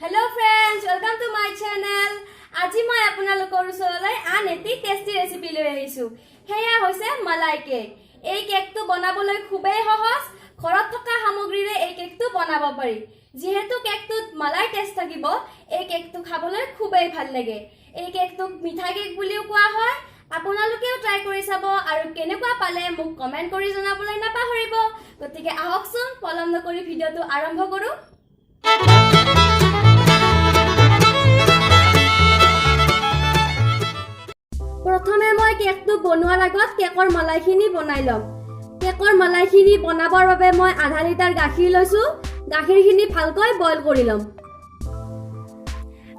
Hello friends, welcome to my channel. আজি মই আপোনালোকৰ ওচৰলৈ আন এটি টেষ্টি ৰেচিপি লৈ আহিছো। হেয়া হৈছে মালাই কেক। এই কেকটো বনাবলৈ খুবেই সহজ। ঘৰত থকা সামগ্ৰীৰে এই কেকটো বনাব পাৰি। যেহেতু কেকটোত মালাই টেষ্ট থাকিব, এই কেকটো খাবলৈ খুবেই ভাল লাগে। এই কেকটো মিঠা কেক বুলিও কোৱা হয়। আপোনালোকেও ট্ৰাই কৰি চাব আৰু কেনেকুৱা পালে মোক কমেন্ট কৰি জনাবলৈ নাপাহৰিব। গতিকে আহকচোন পলম নকৰি ভিডিঅটো আৰম্ভ কৰো। প্ৰথমে মই কেকটো বনোৱাৰ আগত কেকৰ মালাইখিনি বনাই লম। কেকৰ মালাইখিনি বনাবৰ বাবে মই আধা লিটাৰ গাখীৰ লৈছো। গাখীৰখিনি ভালকৈ বইল কৰি লম।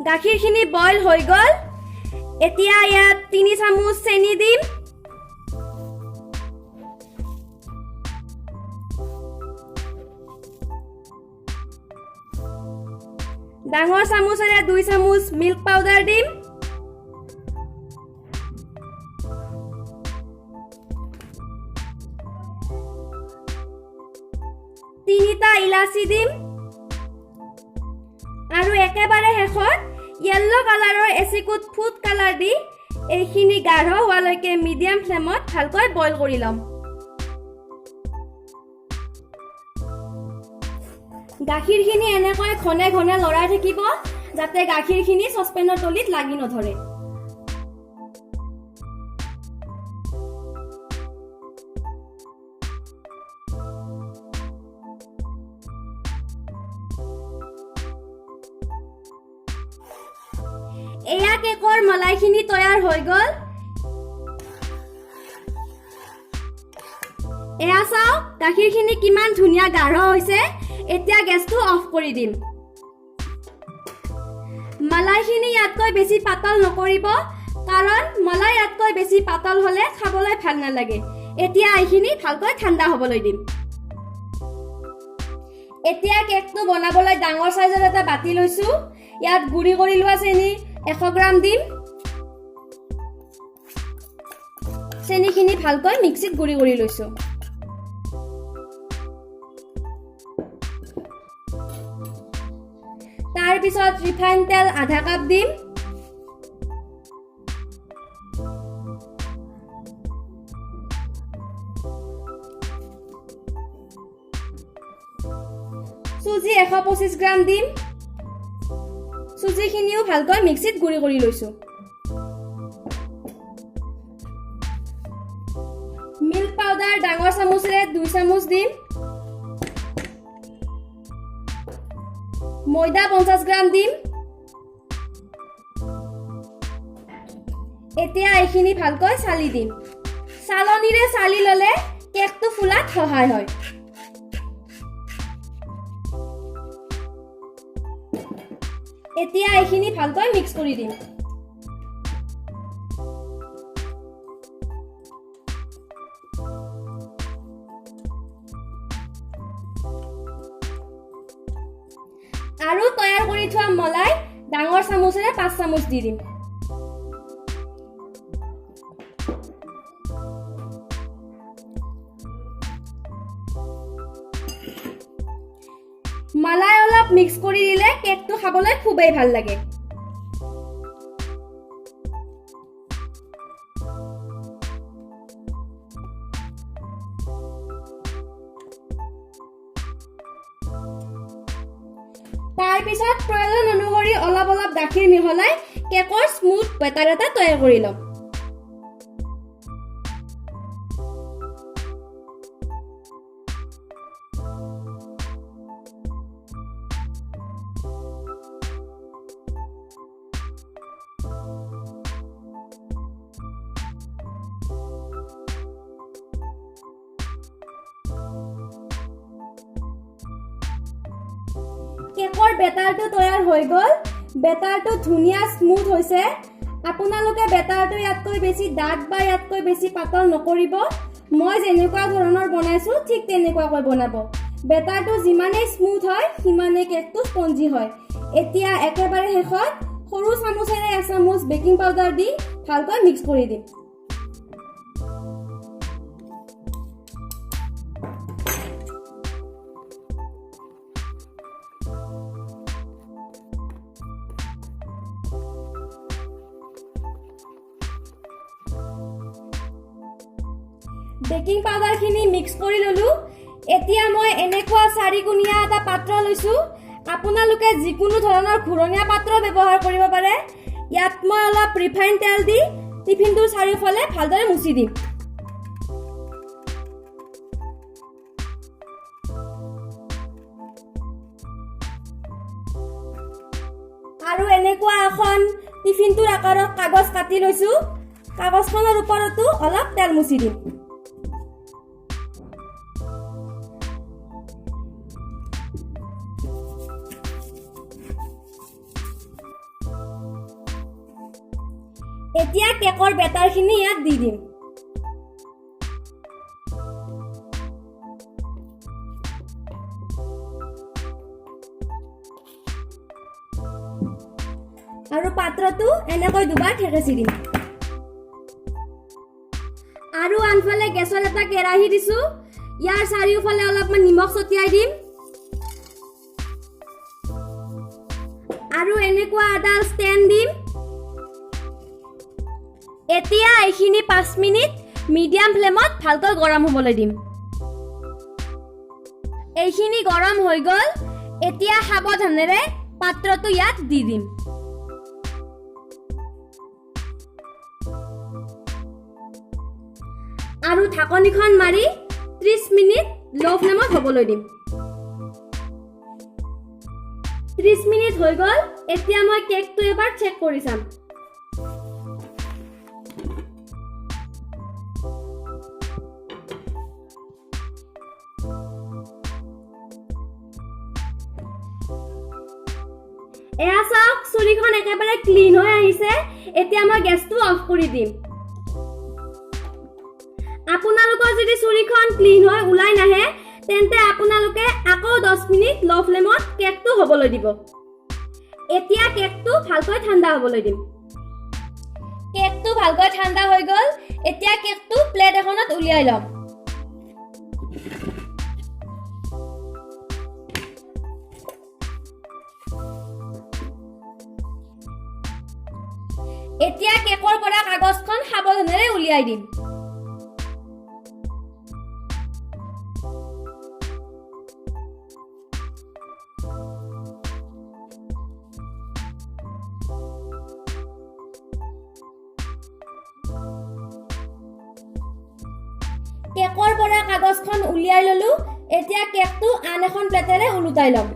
গাখীৰখিনি বইল হৈ গল। এতিয়া ইয়াত 3 চামুচ চেনি দিম। ডাঙৰ চামুচেৰে 2 চামুচ মিল্ক পাউডাৰ দিম। তিনিটা ইলাচি দিম আৰু একেবাৰে শেষত ইয়েলো কালাৰৰ এচিকুট ফুড কালাৰ দি এইখিনি গাঢ় হোৱালৈকে মিডিয়াম ফ্লেমত ভালকৈ বইল কৰি লম। গাখীৰখিনি এনেকৈ ঘনে ঘনে লৰাই থাকিব যাতে গাখীৰখিনি চচপেনৰ তলিত লাগি নধৰে। এয়া কেকৰ মালাইখিনি তৈয়াৰ হৈ গল। এয়া চাওক গাখীৰখিনি কিমান ধুনীয়া গাঢ় হৈছে। এতিয়া গেছটো অফ কৰি দিম। মালাইখিনি ইয়াতকৈ বেছি পাতল নকৰিব, কাৰণ মালাই ইয়াতকৈ বেছি পাতল হলে খাবলৈ ভাল নালাগে। এতিয়া এইখিনি ভালকৈ ঠাণ্ডা হ'বলৈ দিম। এতিয়া কেকটো বনাবলৈ ডাঙৰ সাইজৰ এটা বাটি লৈছো। ইয়াত গুড়ি কৰি লোৱা চেনি 100 গ্ৰাম দিম। চেনিখিনি ভালকৈ মিক্সিত গুড়ি কৰি লৈছো। তাৰ পিছত ৰিফাইন তেল আধা কাপ দিম। চুজি 125 গ্ৰাম দিম। চুজিখিনিও ভালকৈ মিক্সিত গুড়ি কৰি লৈছো। মিল্ক পাউডাৰ ডাঙৰ চামুচেৰে 2 চামুচ দিম। ময়দা 50 গ্ৰাম দিম। এতিয়া এইখিনি ভালকৈ চালি দিম। চালনীৰে চালি ললে কেকটো ফুলাত সহায় হয়। এতিয়া এইখিনি ভালকৈ মিক্স কৰি দিম। আৰু তৈয়াৰ কৰি থোৱা মলাই ডাঙৰ চামুচেৰে 5 চামুচ দি দিম। মালাই অলপ মিক্স কৰি দিলে কেকটো খাবলৈ খুবেই ভাল লাগে। তাৰ পিছত প্ৰয়োজন অনুসৰি অলপ অলপ গাখীৰ মিহলাই কেকৰ স্মুথ বেটাৰ এটা তৈয়াৰ কৰি লম। কেকৰ বেটাৰটো তৈয়াৰ হৈ গল। বেটাৰটো ধুনীয়া স্মুথ হৈছে। আপোনালোকে বেটাৰটো ইয়াতকৈ বেছি ডাঠ বা ইয়াতকৈ বেছি পাতল নকৰিব। মই যেনেকুৱা ধৰণৰ বনাইছো ঠিক তেনেকুৱাকৈ বনাব। বেটাৰটো যিমানেই স্মুথ হয় সিমানেই কেকটো স্পঞ্জি হয়। এতিয়া একেবাৰে শেষত সৰু চামুচেৰে 1 চামুচ বেকিং পাউডাৰ দি ভালকৈ মিক্স কৰি দিম। বেকিং পাউডাৰখিনি মিক্স কৰি ললো। এতিয়া মই এনেকুৱা 4 গুণীয়া এটা পাত্ৰ লৈছো। আপোনালোকে যিকোনো ধৰণৰ ঘূৰণীয়া পাত্ৰ ব্যৱহাৰ কৰিব পাৰে। ইয়াত মই অলপ ৰিফাইন তেল দি টিফিনটোৰ চাৰিওফালে ভালদৰে মুচি দিম। আৰু এনেকুৱা এখন টিফিনটোৰ আকাৰত কাগজ কাটি লৈছো। কাগজখনৰ ওপৰতো অলপ তেল মুচি দিম। এতিয়া কেকৰ বেটাৰখিনি ইয়াত দি দিম। আৰু পাত্ৰটো এনেকৈ দুবাৰ ঠেকেচি দিম। আৰু আনফালে গেছৰ এটা কেৰাহী দিছো। ইয়াৰ চাৰিওফালে অলপমান নিমখ ছটিয়াই দিম। আৰু এনেকুৱা এডাল ষ্টেণ্ড দিম। এতিয়া এইখিনি 5 মিনিট মিডিয়াম ফ্লেমত ভালকৈ গৰম হ'বলৈ দিম। এইখিনি গৰম হৈ গ'ল। এতিয়া সাৱধানেৰে পাত্ৰটো ইয়াত দি দিম। আৰু ঢাকনিখন মাৰি 30 মিনিট ল' ফ্লেমত হ'বলৈ দিম। 30 মিনিট হৈ গ'ল। এতিয়া মই কেকটো এবাৰ চেক কৰি চাম। এয়া চাওক, চুৰিখন একেবাৰে ক্লিন হৈ আহিছে। এতিয়া মই গেছটো অফ কৰি দিম। আপোনালোকৰ যদি চুৰিখন ক্লিন হৈ ওলাই নাহে তেন্তে আপোনালোকে আকৌ 10 মিনিট ল' ফ্লেমত কেকটো হ'বলৈ দিব। এতিয়া কেকটো ভালকৈ ঠাণ্ডা হ'বলৈ দিম। কেকটো ভালকৈ ঠাণ্ডা হৈ গ'ল। এতিয়া কেকটো প্লেট এখনত উলিয়াই ল'ম। এতিয়া কেকৰ পৰা কাগজখন সাৱধানেৰে উলিয়াই দিম। কেকৰ পৰা কাগজখন উলিয়াই ললো। এতিয়া কেকটো আন এখন প্লেটেৰে ওলোটাই ল'ম।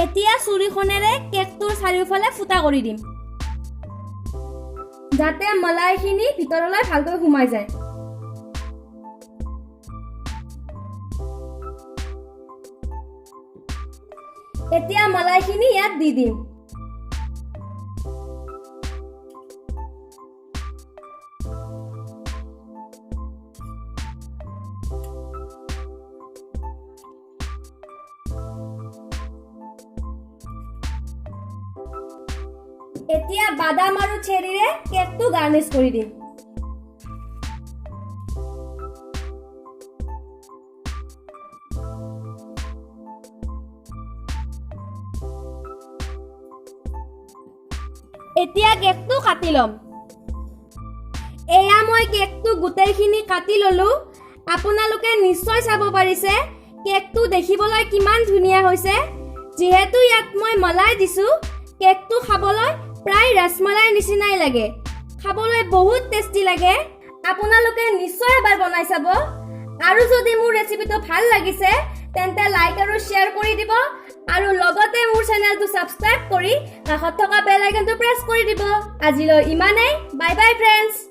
এতিয়া চুৰিখনেৰে কেকটোৰ চাৰিওফালে ফুটা কৰি দিম, যাতে মলাইখিনি ভিতৰলৈ ভালকৈ সোমাই যায়। এতিয়া মলাইখিনি ইয়াত দি দিম। এতিয়া বাদাম আৰু চেৰিৰে কেকটো গাৰ্নিশ কৰি দিম। এতিয়া কেকটো কাটি ল'ম। এয়া মই কেকটো গোটেইখিনি কাটি ললো। আপোনালোকে নিশ্চয় চাব পাৰিছে কেকটো দেখিবলৈ কিমান ধুনীয়া হৈছে। যিহেতু ইয়াত মই মলাই দিছো, কেকটো খাবলৈ প্ৰায় ৰাসমালাই নিচিনাই লাগে। খাবলৈ বহুত টেষ্টি লাগে। আপোনালোকে নিশ্চয় এবাৰ বনাই চাব। আৰু যদি মোৰ ৰেচিপিটো ভাল লাগিছে তেন্তে লাইক আৰু শ্বেয়াৰ কৰি দিব, আৰু লগতে মোৰ চেনেলটো সাবস্ক্ৰাইব কৰি কাষত থকা বেল আইকনটো প্ৰেছ কৰি দিব। আজিলৈ ইমানেই। Bye bye friends.